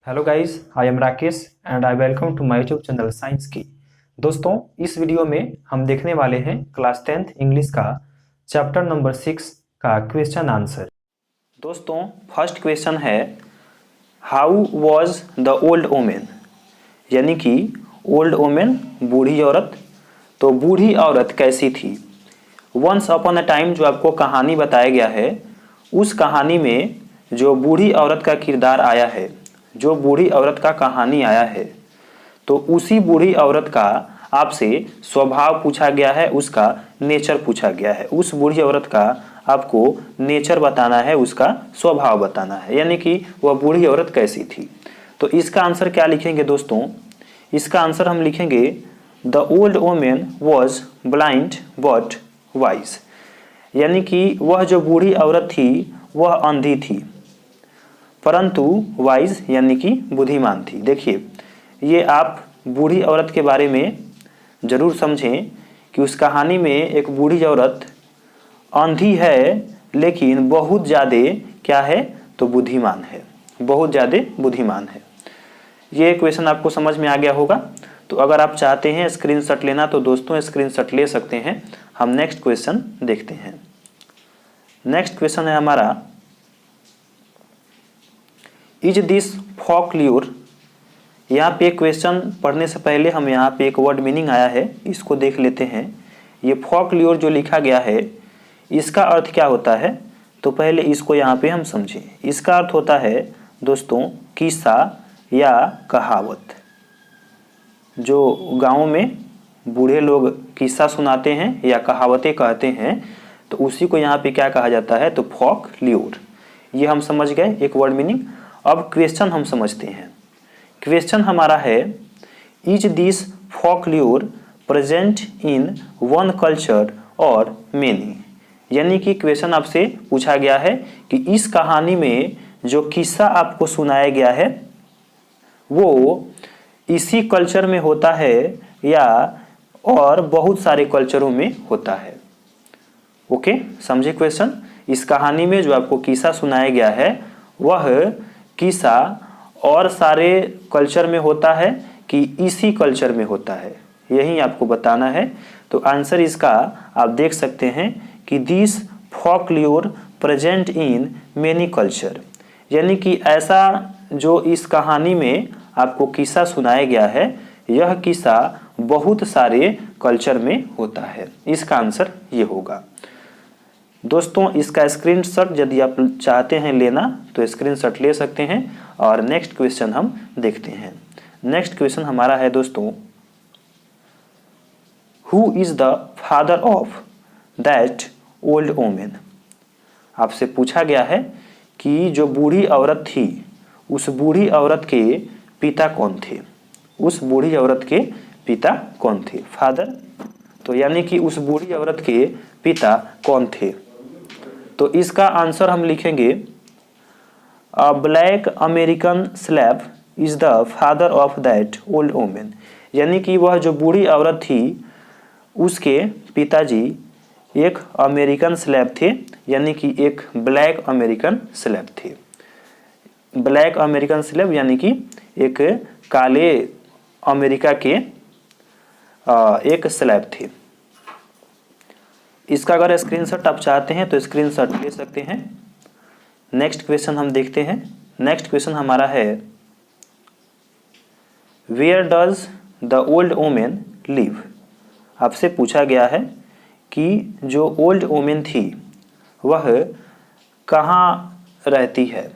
Hello guys, I am Rakesh and I welcome to my YouTube channel science की। दोस्तों, इस video में हम देखने वाले हैं क्लास 10th इंग्लिश का चैप्टर नंबर 6 का क्वेश्चन आंसर। दोस्तों, फर्स्ट क्वेश्चन है how was the old women, यानी कि ओल्ड वोमेन बूढ़ी औरत। तो बूढ़ी औरत कैसी थी। वंस अपॉन अ टाइम जो आपको कहानी बताया गया है, उस कहानी में जो बूढ़ी औरत का किरदार आया है, जो बूढ़ी औरत का कहानी आया है, तो उसी बूढ़ी औरत का आपसे स्वभाव पूछा गया है, उसका नेचर पूछा गया है। उस बूढ़ी औरत का आपको नेचर बताना है, उसका स्वभाव बताना है, यानी कि वह बूढ़ी औरत कैसी थी। तो इसका आंसर क्या लिखेंगे दोस्तों। इसका आंसर हम लिखेंगे the old women was blind but wise, यानी कि वह जो बूढ़ी औरत थी वह अंधी थी परंतु वाइज यानी कि बुद्धिमान थी। देखिए, ये आप बूढ़ी औरत के बारे में ज़रूर समझें कि उस कहानी में एक बूढ़ी औरत अंधी है लेकिन बहुत ज़्यादा क्या है, तो बुद्धिमान है, बहुत ज़्यादा बुद्धिमान है। ये क्वेश्चन आपको समझ में आ गया होगा। तो अगर आप चाहते हैं स्क्रीनशॉट लेना तो दोस्तों स्क्रीनशॉट ले सकते हैं। हम नेक्स्ट क्वेश्चन देखते हैं। नेक्स्ट क्वेश्चन है हमारा इज दिस फोकल्योर। यहाँ पे क्वेश्चन पढ़ने से पहले हम यहाँ पे एक वर्ड मीनिंग आया है, इसको देख लेते हैं। ये फोकल्योर जो लिखा गया है इसका अर्थ क्या होता है, तो पहले इसको यहाँ पे हम समझें। इसका अर्थ होता है दोस्तों किस्सा या कहावत। जो गाँव में बूढ़े लोग किस्सा सुनाते हैं या कहावतें कहते हैं, तो उसी को यहाँ पे क्या कहा जाता है, तो फोकल्योर। ये हम समझ गए एक वर्ड मीनिंग। अब क्वेश्चन हम समझते हैं। क्वेश्चन हमारा है is this folklore present in one culture और मेनी, यानी कि क्वेश्चन आपसे पूछा गया है कि इस कहानी में जो किस्सा आपको सुनाया गया है वो इसी कल्चर में होता है या और बहुत सारे कल्चरों में होता है। ओके, समझे क्वेश्चन। इस कहानी में जो आपको किस्सा सुनाया गया है वह किस्सा और सारे कल्चर में होता है कि इसी कल्चर में होता है, यही आपको बताना है। तो आंसर इसका आप देख सकते हैं कि this folklore present in many culture, यानी कि ऐसा जो इस कहानी में आपको किस्सा सुनाया गया है यह किस्सा बहुत सारे कल्चर में होता है। इसका आंसर ये होगा। दोस्तों, इसका स्क्रीनशॉट यदि आप चाहते हैं लेना तो स्क्रीनशॉट ले सकते हैं। और नेक्स्ट क्वेश्चन हम देखते हैं। नेक्स्ट क्वेश्चन हमारा है दोस्तों who is the father of that old women. आपसे पूछा गया है कि जो बूढ़ी औरत थी उस बूढ़ी औरत के पिता कौन थे। उस बूढ़ी औरत के पिता कौन थे, फादर। तो यानी कि उस बूढ़ी औरत के पिता कौन थे। तो इसका आंसर हम लिखेंगे a black American slave is the father of that old women, यानी कि वह जो बूढ़ी औरत थी उसके पिताजी एक अमेरिकन स्लैव थे, यानी कि एक ब्लैक अमेरिकन स्लैव थे। ब्लैक अमेरिकन स्लैव यानी कि एक काले अमेरिका के एक स्लैव थे। इसका अगर स्क्रीनशॉट आप चाहते हैं तो स्क्रीनशॉट ले सकते हैं। नेक्स्ट क्वेश्चन हम देखते हैं। नेक्स्ट क्वेश्चन हमारा है where does the old women live. आपसे पूछा गया है कि जो ओल्ड वोमेन थी वह कहाँ रहती है,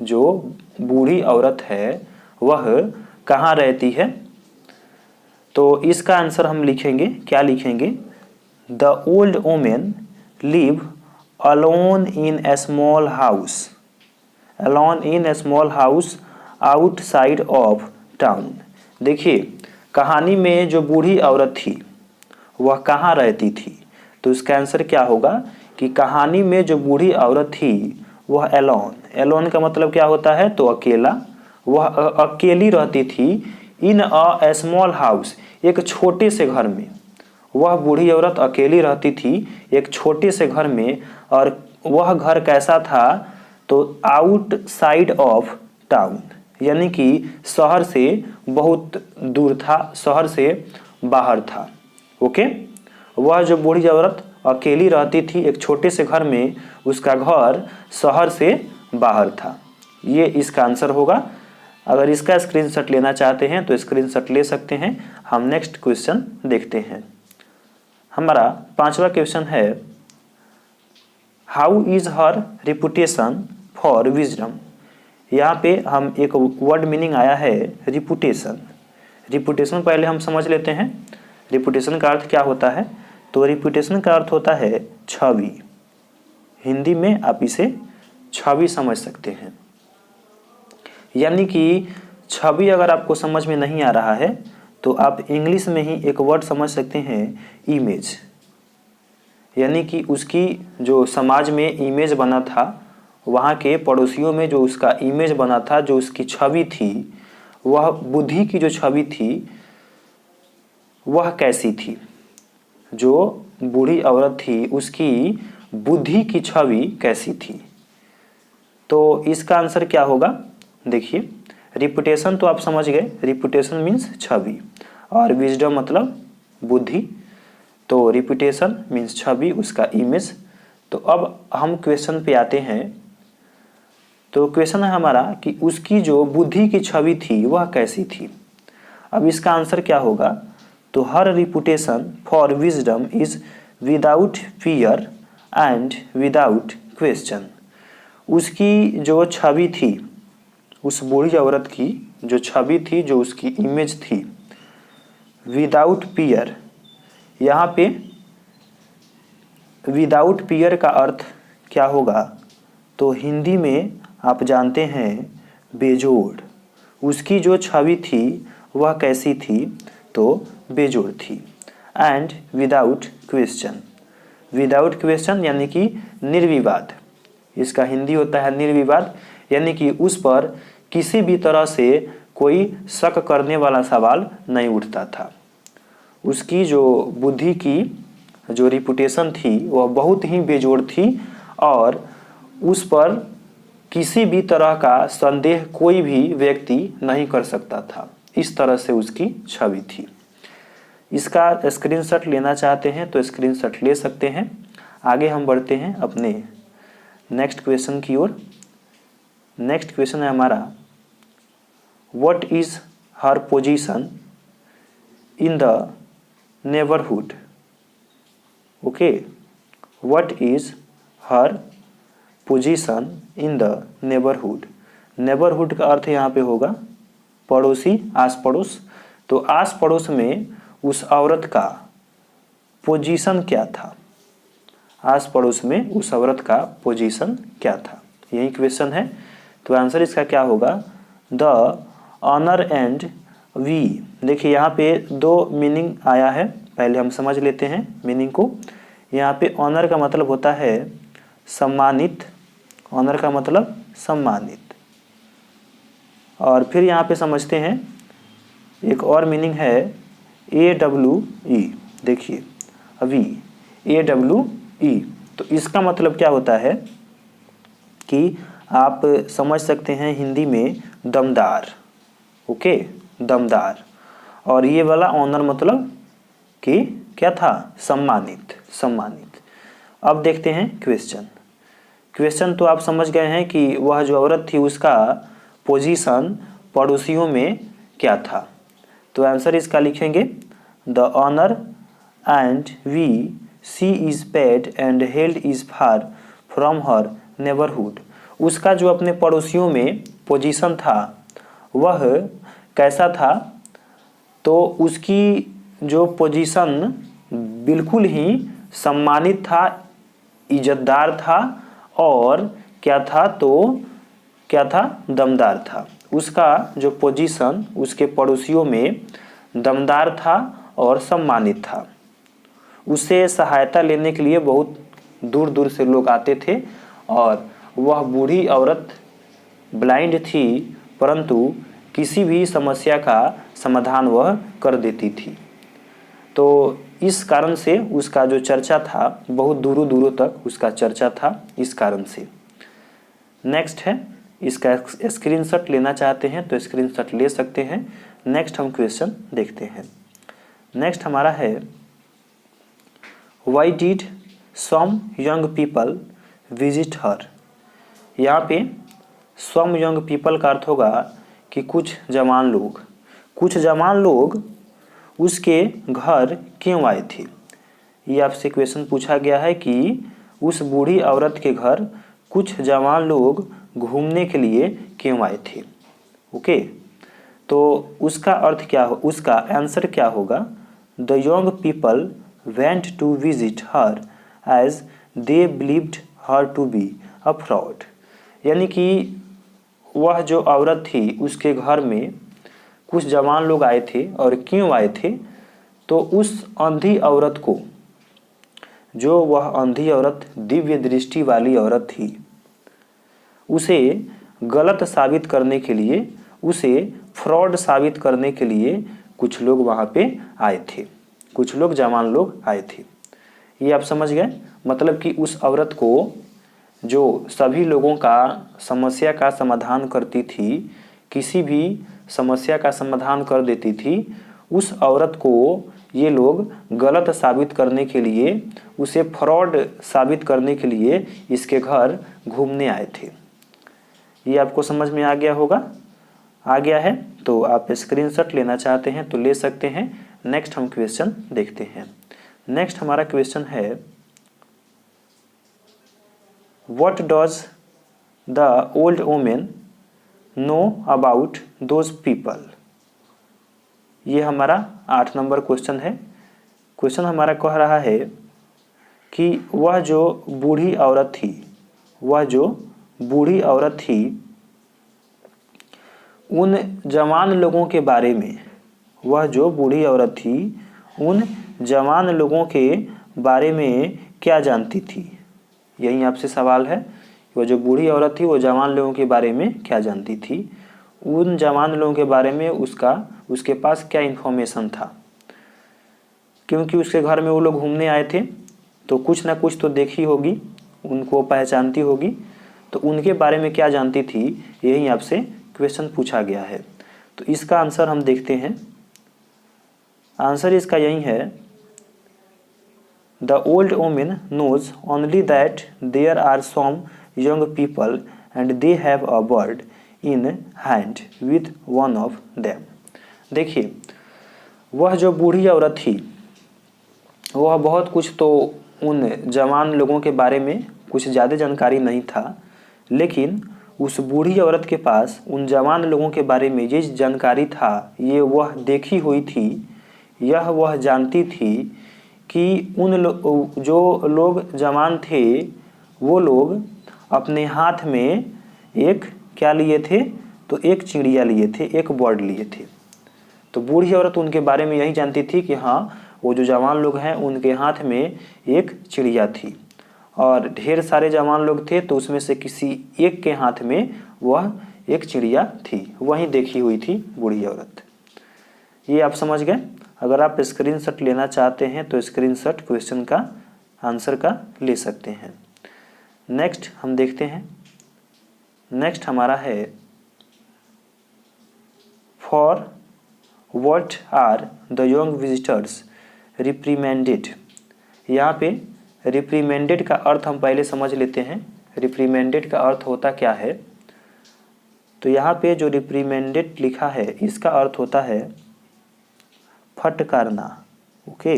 जो बूढ़ी औरत है वह कहाँ रहती है। तो इसका आंसर हम लिखेंगे, क्या लिखेंगे, the old women live alone in a small house, alone in a small house outside of town। देखिए, कहानी में जो बूढ़ी औरत थी वह कहाँ रहती थी, तो इसका आंसर क्या होगा कि कहानी में जो बूढ़ी औरत थी वह एलोन, एलोन का मतलब क्या होता है, तो अकेला। वह अकेली रहती थी इन अ स्मॉल हाउस, एक छोटे से घर में। वह बूढ़ी औरत अकेली रहती थी एक छोटे से घर में, और वह घर कैसा था, तो आउटसाइड ऑफ टाउन, यानी कि शहर से बहुत दूर था, शहर से बाहर था। ओके, वह जो बूढ़ी औरत अकेली रहती थी एक छोटे से घर में, उसका घर शहर से बाहर था। ये इसका आंसर होगा। अगर इसका स्क्रीनशॉट लेना चाहते हैं तो स्क्रीनशॉट ले सकते हैं। हम नेक्स्ट क्वेश्चन देखते हैं। हमारा 5वां क्वेश्चन है, how is her reputation for wisdom. यहाँ पे हम एक वर्ड मीनिंग आया है रिपुटेशन। रिपुटेशन पहले हम समझ लेते हैं, रिपुटेशन का अर्थ क्या होता है। तो रिपुटेशन का अर्थ होता है छवि। हिंदी में आप इसे छवि समझ सकते हैं। यानी कि छवि अगर आपको समझ में नहीं आ रहा है तो आप इंग्लिश में ही एक वर्ड समझ सकते हैं, इमेज। यानी कि उसकी जो समाज में इमेज बना था, वहाँ के पड़ोसियों में जो उसका इमेज बना था, जो उसकी छवि थी, वह बुद्धि की जो छवि थी वह कैसी थी। जो बूढ़ी औरत थी उसकी बुद्धि की छवि कैसी थी। तो इसका आंसर क्या होगा, देखिए रिपुटेशन तो आप समझ गए, रिपुटेशन मीन्स छवि और विजडम मतलब बुद्धि। तो रिपुटेशन मीन्स छवि, उसका इमेज। तो अब हम क्वेश्चन पे आते हैं। तो क्वेश्चन है हमारा कि उसकी जो बुद्धि की छवि थी वह कैसी थी। अब इसका आंसर क्या होगा, तो her reputation for wisdom is without fear and without question. उसकी जो छवि थी, उस बूढ़ी औरत की जो छवि थी, जो उसकी इमेज थी, विदाउट फियर। यहाँ पे विदाउट फियर का अर्थ क्या होगा, तो हिंदी में आप जानते हैं बेजोड़। उसकी जो छवि थी वह कैसी थी, तो बेजोड़ थी। And without question, without question यानी कि निर्विवाद। इसका हिंदी होता है निर्विवाद, यानी कि उस पर किसी भी तरह से कोई शक करने वाला सवाल नहीं उठता था। उसकी जो बुद्धि की जो रिपुटेशन थी वह बहुत ही बेजोड़ थी और उस पर किसी भी तरह का संदेह कोई भी व्यक्ति नहीं कर सकता था। इस तरह से उसकी छवि थी। इसका स्क्रीनशॉट लेना चाहते हैं तो स्क्रीनशॉट ले सकते हैं। आगे हम बढ़ते हैं अपने नेक्स्ट क्वेश्चन की ओर। नेक्स्ट क्वेश्चन है हमारा, what is her position in the neighbourhood. Okay, what is her position in the neighbourhood. Neighbourhood का अर्थ यहाँ पे होगा पड़ोसी, आस पड़ोस। तो आस पड़ोस में उस औरत का पोजीशन क्या था, आस पड़ोस में उस औरत का पोजीशन क्या था, यही क्वेश्चन है। तो आंसर इसका क्या होगा, द ऑनर एंड वी। देखिए यहाँ पे दो मीनिंग आया है, पहले हम समझ लेते हैं मीनिंग को। यहाँ पे ऑनर का मतलब होता है सम्मानित, ऑनर का मतलब सम्मानित। और फिर यहाँ पे समझते हैं एक और मीनिंग है AWE। देखिए अभी AWE, तो इसका मतलब क्या होता है कि आप समझ सकते हैं हिंदी में दमदार। ओके, दमदार। और ये वाला ऑनर मतलब कि क्या था, सम्मानित, सम्मानित। अब देखते हैं क्वेश्चन। क्वेश्चन तो आप समझ गए हैं कि वह जो औरत थी उसका पोजीशन पड़ोसियों में क्या था। तो आंसर इसका लिखेंगे, the owner and we see is paid and held is far from her neighbourhood. उसका जो अपने पड़ोसियों में पोजीशन था वह कैसा था, तो उसकी जो पोजीशन बिल्कुल ही सम्मानित था, इज्जतदार था और क्या था, तो क्या था, दमदार था। उसका जो पोजीशन उसके पड़ोसियों में दमदार था और सम्मानित था। उसे सहायता लेने के लिए बहुत दूर दूर से लोग आते थे और वह बूढ़ी औरत ब्लाइंड थी, परंतु किसी भी समस्या का समाधान वह कर देती थी। तो इस कारण से उसका जो चर्चा था बहुत दूरों दूरों तक उसका चर्चा था, इस कारण से। नेक्स्ट है इसका स्क्रीनशॉट लेना चाहते हैं तो स्क्रीनशॉट ले सकते हैं। नेक्स्ट हम क्वेश्चन देखते हैं। नेक्स्ट हमारा है why did some young people visit her. यहाँ पे सम यंग पीपल का अर्थ होगा कि कुछ जवान लोग उसके घर क्यों आए थे। ये आपसे क्वेश्चन पूछा गया है कि उस बूढ़ी औरत के घर कुछ जवान लोग घूमने के लिए क्यों आए थे। ओके, तो उसका अर्थ क्या हो, उसका आंसर क्या होगा। The young people went to visit her as they believed her to be a fraud. यानी कि वह जो औरत थी उसके घर में कुछ जवान लोग आए थे, और क्यों आए थे, तो उस अंधी औरत को, जो वह अंधी औरत दिव्य दृष्टि वाली औरत थी, उसे गलत साबित करने के लिए, उसे फ्रॉड साबित करने के लिए कुछ लोग वहाँ पे आए थे, कुछ लोग जवान लोग आए थे। ये आप समझ गए। मतलब कि उस औरत को, जो सभी लोगों का समस्या का समाधान करती थी, किसी भी समस्या का समाधान कर देती थी, उस औरत को ये लोग गलत साबित करने के लिए, उसे फ्रॉड साबित करने के लिए इसके घर घूमने आए थे। ये आपको समझ में आ गया होगा। आ गया है तो आप स्क्रीनशॉट लेना चाहते हैं तो ले सकते हैं। नेक्स्ट हम क्वेश्चन देखते हैं। नेक्स्ट हमारा क्वेश्चन है what does the old women know about those people. ये हमारा 8 नंबर क्वेश्चन है। क्वेश्चन हमारा कह रहा है कि वह जो बूढ़ी औरत थी, उन जवान लोगों के बारे में, वह जो बूढ़ी औरत थी उन जवान लोगों के बारे में क्या जानती थी। यही आपसे सवाल है, वह जो बूढ़ी औरत थी वो जवान लोगों के बारे में क्या जानती थी, उन जवान लोगों के बारे में उसके पास क्या इन्फॉर्मेशन था। क्योंकि उसके घर में वो लोग घूमने आए थे तो कुछ ना कुछ तो देखी होगी, उनको पहचानती होगी, तो उनके बारे में क्या जानती थी, यही आपसे क्वेश्चन पूछा गया है। तो इसका आंसर हम देखते हैं। आंसर इसका यही है, the old women knows only that there are some young people and they have a bird in hand with one of them. देखिए, वह जो बूढ़ी औरत थी वह बहुत कुछ तो उन जवान लोगों के बारे में कुछ ज़्यादा जानकारी नहीं था, लेकिन उस बूढ़ी औरत के पास उन जवान लोगों के बारे में ये जानकारी था, ये वह देखी हुई थी, यह वह जानती थी कि जो लोग जवान थे वो लोग अपने हाथ में एक क्या लिए थे, तो एक चिड़िया लिए थे, एक बर्ड लिए थे। तो बूढ़ी औरत उनके बारे में यही जानती थी कि हाँ, वो जो जवान लोग हैं उनके हाथ में एक चिड़िया थी, और ढेर सारे जवान लोग थे तो उसमें से किसी एक के हाथ में वह एक चिड़िया थी, वही देखी हुई थी बूढ़ी औरत। ये आप समझ गए। अगर आप स्क्रीनशॉट लेना चाहते हैं तो स्क्रीनशॉट क्वेश्चन का आंसर का ले सकते हैं। नेक्स्ट हम देखते हैं। नेक्स्ट हमारा है for what are the young visitors reprimanded. यहाँ पे रिप्रीमेंडेड का अर्थ हम पहले समझ लेते हैं। रिप्रीमेंडेड का अर्थ होता क्या है, तो यहाँ पे जो रिप्रीमेंडेड लिखा है इसका अर्थ होता है फटकारना। ओके,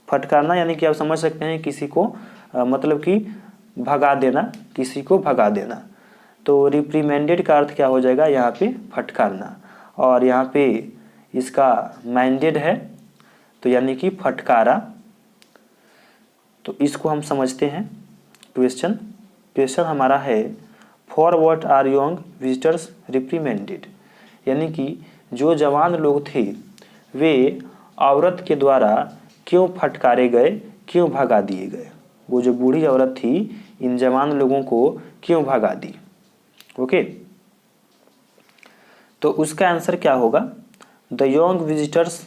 फटकारना यानी कि आप समझ सकते हैं किसी को मतलब कि भगा देना, किसी को भगा देना। तो रिप्रीमेंडेड का अर्थ क्या हो जाएगा, यहाँ पे फटकारना, और यहाँ पे इसका माइंडेड है तो यानी कि फटकारा। तो इसको हम समझते हैं। क्वेश्चन हमारा है for what are young visitors reprimanded, यानी कि जो जवान लोग थे वे औरत के द्वारा क्यों फटकारे गए, क्यों भगा दिए गए। वो जो बूढ़ी औरत थी इन जवान लोगों को क्यों भगा दी। ओके, तो उसका आंसर क्या होगा, the young visitors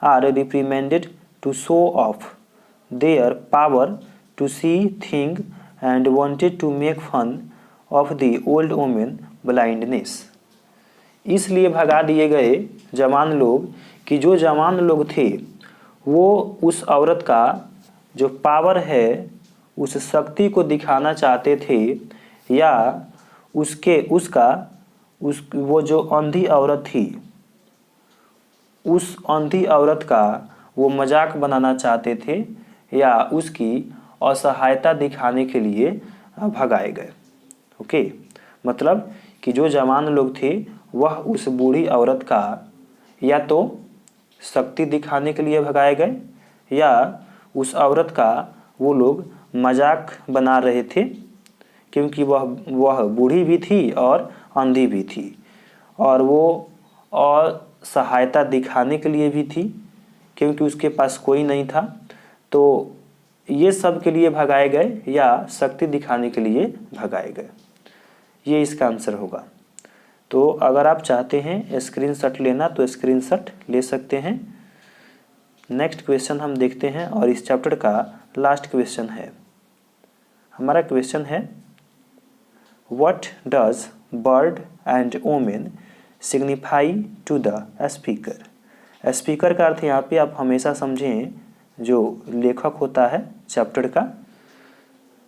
are reprimanded to show off their power to see thing and wanted to make fun of the old woman blindness। इसलिए भगा दिए गए जवान लोग कि जो जवान लोग थे वो उस औरत का जो पावर है, उस शक्ति को दिखाना चाहते थे, या वो जो अंधी औरत थी उस अंधी औरत का वो मजाक बनाना चाहते थे, या उसकी असहायता दिखाने के लिए भगाए गए। ओके, मतलब कि जो जवान लोग थे वह उस बूढ़ी औरत का या तो शक्ति दिखाने के लिए भगाए गए, या उस औरत का वो लोग मजाक बना रहे थे, क्योंकि वह बूढ़ी भी थी और अंधी भी थी, और वो और सहायता दिखाने के लिए भी थी क्योंकि उसके पास कोई नहीं था। तो ये सब के लिए भगाए गए या शक्ति दिखाने के लिए भगाए गए, ये इसका आंसर होगा। तो अगर आप चाहते हैं स्क्रीनशॉट लेना तो स्क्रीनशॉट ले सकते हैं। नेक्स्ट क्वेश्चन हम देखते हैं और इस चैप्टर का लास्ट क्वेश्चन है। हमारा क्वेश्चन है what does bird and omen signify to the speaker. Speaker का अर्थ यहाँ पे आप हमेशा समझें जो लेखक होता है चैप्टर का,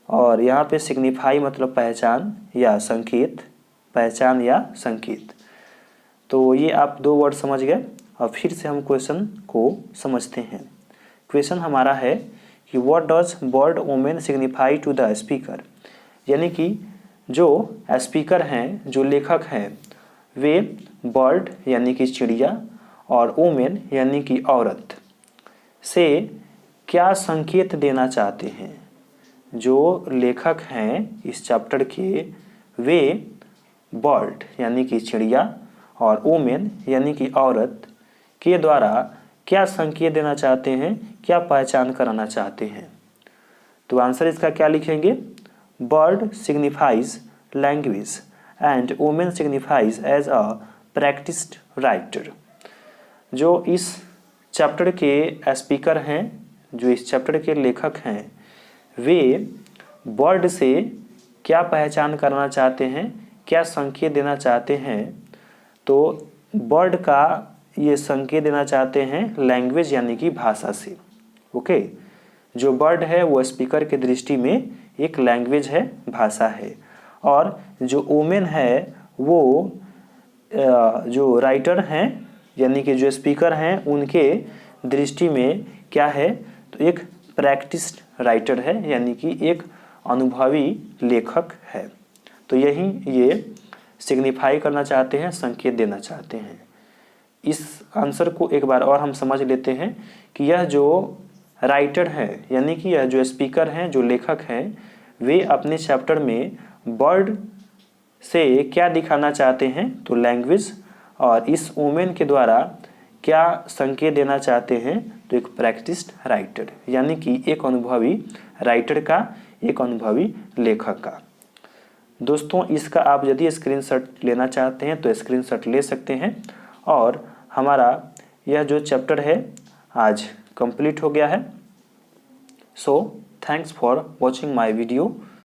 और यहाँ पे सिग्निफाई मतलब पहचान या संकेत, पहचान या संकेत। तो ये आप दो वर्ड समझ गए। और फिर से हम क्वेश्चन को समझते हैं। क्वेश्चन हमारा है कि what does bird omen signify to the speaker, यानी कि जो स्पीकर हैं, जो लेखक हैं, वे बर्ड यानी कि चिड़िया और ओमेन यानी कि औरत से क्या संकेत देना चाहते हैं। जो लेखक हैं इस चैप्टर के वे बर्ड यानी कि चिड़िया और ओमेन यानी कि औरत के द्वारा क्या संकेत देना चाहते हैं, क्या पहचान कराना चाहते हैं। तो आंसर इसका क्या लिखेंगे, bird signifies language and women signifies as a practised writer. जो इस चैप्टर के स्पीकर हैं, जो इस चैप्टर के लेखक हैं, वे बर्ड से क्या पहचान करना चाहते हैं, क्या संकेत देना चाहते हैं। तो बर्ड का ये संकेत देना चाहते हैं लैंग्वेज यानी कि भाषा से। ओके, जो बर्ड है वो स्पीकर के दृष्टि में एक लैंग्वेज है, भाषा है, और जो ओमेन है वो जो राइटर हैं यानी कि जो स्पीकर हैं उनके दृष्टि में क्या है, तो एक प्रैक्टिस्ड राइटर है, यानी कि एक अनुभवी लेखक है। तो यही ये सिग्निफाई करना चाहते हैं, संकेत देना चाहते हैं। इस आंसर को एक बार और हम समझ लेते हैं कि यह जो राइटर है यानी कि यह जो स्पीकर हैं, जो लेखक हैं, वे अपने चैप्टर में बर्ड से क्या दिखाना चाहते हैं, तो लैंग्वेज, और इस वोमेन के द्वारा क्या संकेत देना चाहते हैं, तो एक प्रैक्टिस्ड राइटर यानी कि एक अनुभवी राइटर का, एक अनुभवी लेखक का। दोस्तों, इसका आप यदि स्क्रीनशॉट लेना चाहते हैं तो स्क्रीनशॉट ले सकते हैं। और हमारा यह जो चैप्टर है आज कंप्लीट हो गया है। So thanks for watching my video.